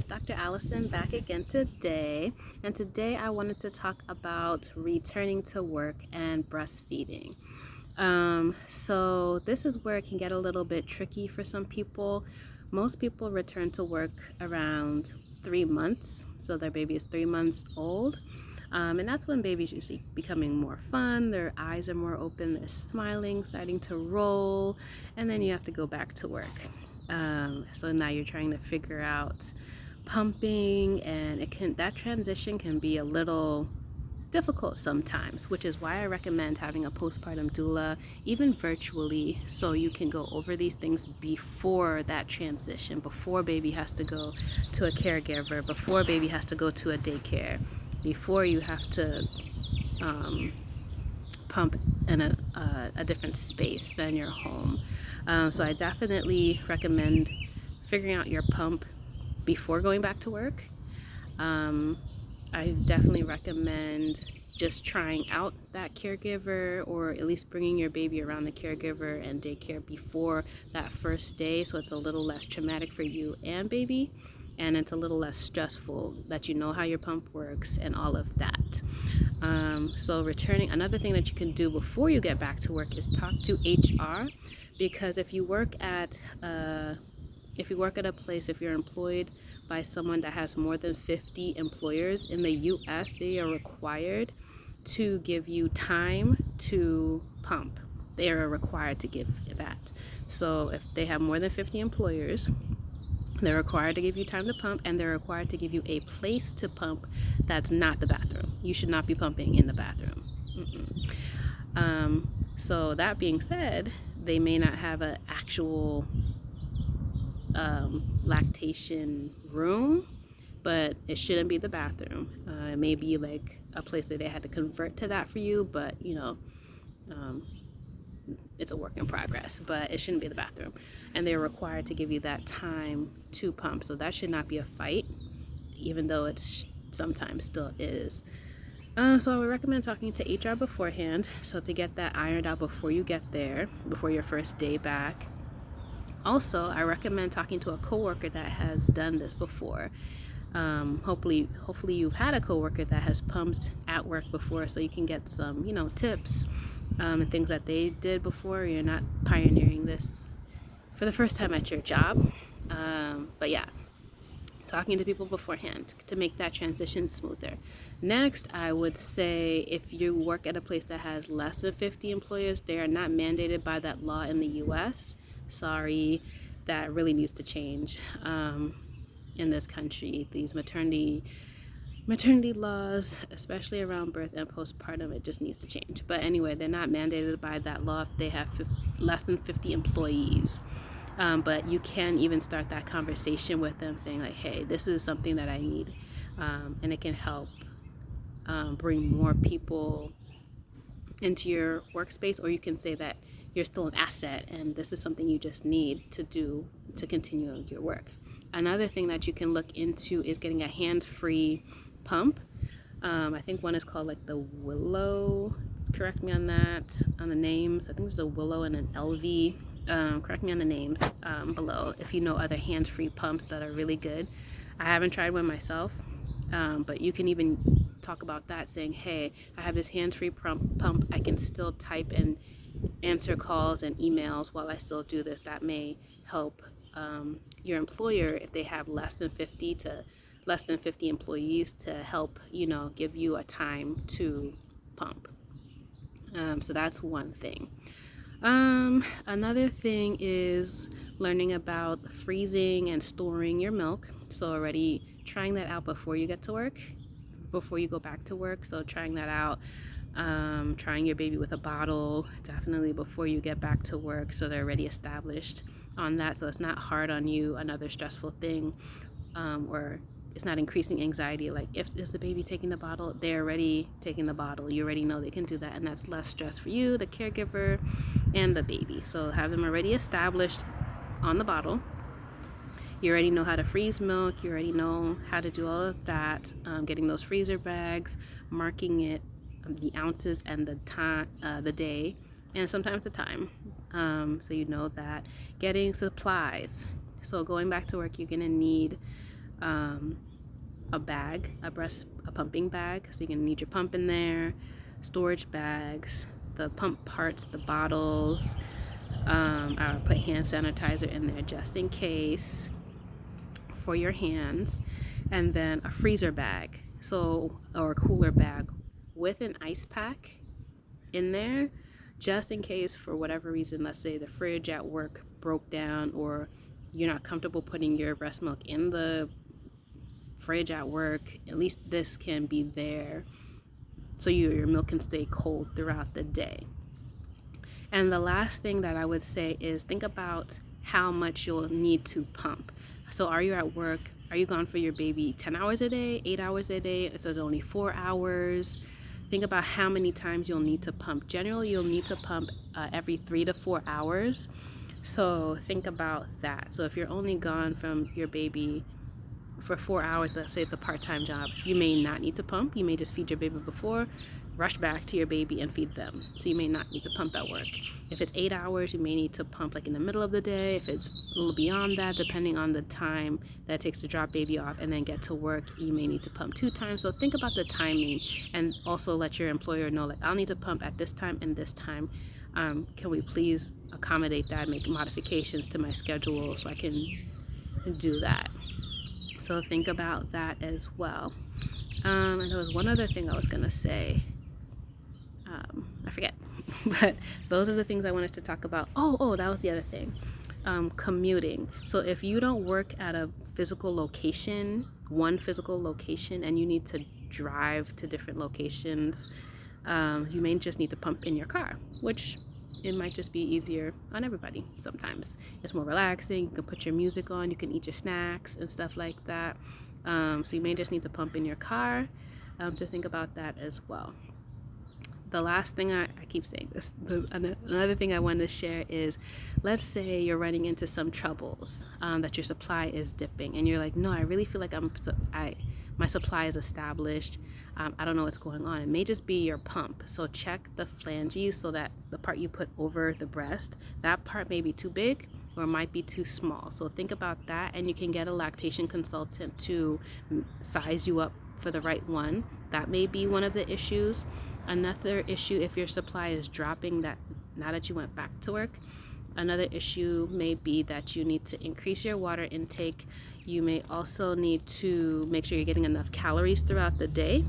it's Dr. Allison back again today, and today I wanted to talk about returning to work and breastfeeding. So this is where it can get a little bit tricky for some people. Most people return to work around 3 months, so their baby is 3 months old. And that's when baby's usually becoming more fun, their eyes are more open, they're smiling, starting to roll, and then you have to go back to work. So now you're trying to figure out pumping, and that transition can be a little difficult sometimes, which is why I recommend having a postpartum doula, even virtually, so you can go over these things before that transition, before baby has to go to a caregiver, before baby has to go to a daycare, before you have to pump in a different space than your home. So I definitely recommend figuring out your pump before going back to work. I definitely recommend just trying out that caregiver, or at least bringing your baby around the caregiver and daycare before that first day, so it's a little less traumatic for you and baby, and it's a little less stressful, that you know how your pump works and all of that. So returning, another thing that you can do before you get back to work is talk to HR, because if you work at a place, if you're employed by someone that has more than 50 employers in the US, they are required to give you time to pump. They are required to give that. So if they have more than 50 employers, they're required to give you time to pump, and they're required to give you a place to pump that's not the bathroom. You should not be pumping in the bathroom. So that being said, they may not have an actual lactation room, but it shouldn't be the bathroom. It may be like a place that they had to convert to that for you, but it's a work in progress, but it shouldn't be the bathroom. And they're required to give you that time to pump. So that should not be a fight, even though it's sometimes still is. So I would recommend talking to HR beforehand, so to get that ironed out before you get there, before your first day back. Also, I recommend talking to a coworker that has done this before. Hopefully you've had a coworker that has pumped at work before, so you can get some, tips and things that they did before. You're not pioneering this for the first time at your job. But yeah, talking to people beforehand to make that transition smoother. Next, I would say if you work at a place that has less than 50 employers, they are not mandated by that law in the US. Sorry, that really needs to change in this country. These maternity laws, especially around birth and postpartum, it just needs to change. But anyway, they're not mandated by that law if they have less than 50 employees. But you can even start that conversation with them, saying like, hey, this is something that I need, and it can help bring more people into your workspace. Or you can say that you're still an asset and this is something you just need to do to continue your work. Another thing that you can look into is getting a hand-free pump. I think one is called like the Willow. Correct me on that, on the names. I think there's a Willow and an LV. Correct me on the names below if you know other hands-free pumps that are really good. I haven't tried one myself, but you can even talk about that, saying, hey, I have this hands-free pump. I can still type and answer calls and emails while I still do this. That may help your employer, if they have less than 50 employees, to help give you a time to pump. So that's one thing. Another thing is learning about freezing and storing your milk. So already trying that out before you get to work, before you go back to work. So trying that out, trying your baby with a bottle, definitely before you get back to work, so they're already established on that, so it's not hard on you, another stressful thing, or it's not increasing anxiety. Like, if is the baby taking the bottle, they're already taking the bottle, you already know they can do that, and that's less stress for you, the caregiver, and the baby. So have them already established on the bottle. You already know how to freeze milk, you already know how to do all of that, getting those freezer bags, marking it, the ounces and the time, the day, and sometimes the time, so you know that. Getting supplies. So going back to work, you're gonna need a bag, a pumping bag, so you're gonna need your pump in there, storage bags, the pump parts, the bottles. I would put hand sanitizer in there just in case for your hands, and then a freezer bag, or a cooler bag with an ice pack in there, just in case for whatever reason, let's say the fridge at work broke down, or you're not comfortable putting your breast milk in the fridge at work. At least this can be there so your milk can stay cold throughout the day. And the last thing that I would say is think about how much you'll need to pump. So are you at work? Are you gone for your baby 10 hours a day, 8 hours a day? Is it only 4 hours? Think about how many times you'll need to pump. Generally, you'll need to pump every 3 to 4 hours. So think about that. So if you're only gone from your baby for 4 hours, let's say it's a part-time job, you may not need to pump. You may just feed your baby before, rush back to your baby and feed them. So you may not need to pump at work. If it's 8 hours, you may need to pump like in the middle of the day. If it's a little beyond that, depending on the time that it takes to drop baby off and then get to work, you may need to pump 2 times. So think about the timing, and also let your employer know, like, I'll need to pump at this time and this time. Can we please accommodate that, make modifications to my schedule so I can do that? So think about that as well. And there was one other thing I was gonna say. I forget. But those are the things I wanted to talk about. Oh, that was the other thing. Commuting. So if you don't work at a physical location, one physical location, and you need to drive to different locations, you may just need to pump in your car, which it might just be easier on everybody. Sometimes it's more relaxing. You can put your music on, you can eat your snacks and stuff like that. So you may just need to pump in your car, to think about that as well. The last thing, I keep saying this, another thing I want to share is, let's say you're running into some troubles, that your supply is dipping, and you're like, no, I really feel like my supply is established. I don't know what's going on. It may just be your pump. So check the flanges, so that the part you put over the breast, that part may be too big or might be too small. So think about that, and you can get a lactation consultant to size you up for the right one. That may be one of the issues. Another issue, if your supply is dropping that now that you went back to work, another issue may be that you need to increase your water intake. You may also need to make sure you're getting enough calories throughout the day.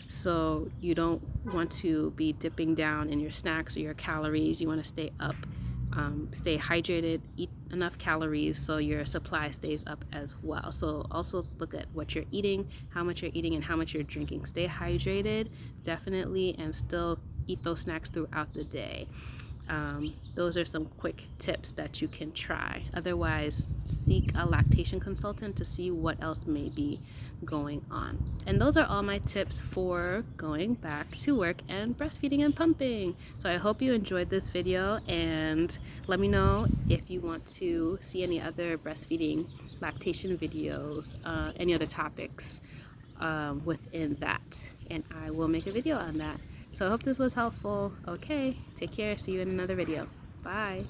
So you don't want to be dipping down in your snacks or your calories. You want to stay up, stay hydrated, eat enough calories so your supply stays up as well. So also look at what you're eating, how much you're eating, and how much you're drinking. Stay hydrated, definitely, and still eat those snacks throughout the day. Those are some quick tips that you can try. Otherwise, seek a lactation consultant to see what else may be going on. And those are all my tips for going back to work and breastfeeding and pumping. So I hope you enjoyed this video, and let me know if you want to see any other breastfeeding, lactation videos, any other topics within that, and I will make a video on that. So I hope this was helpful. Okay, take care. See you in another video. Bye.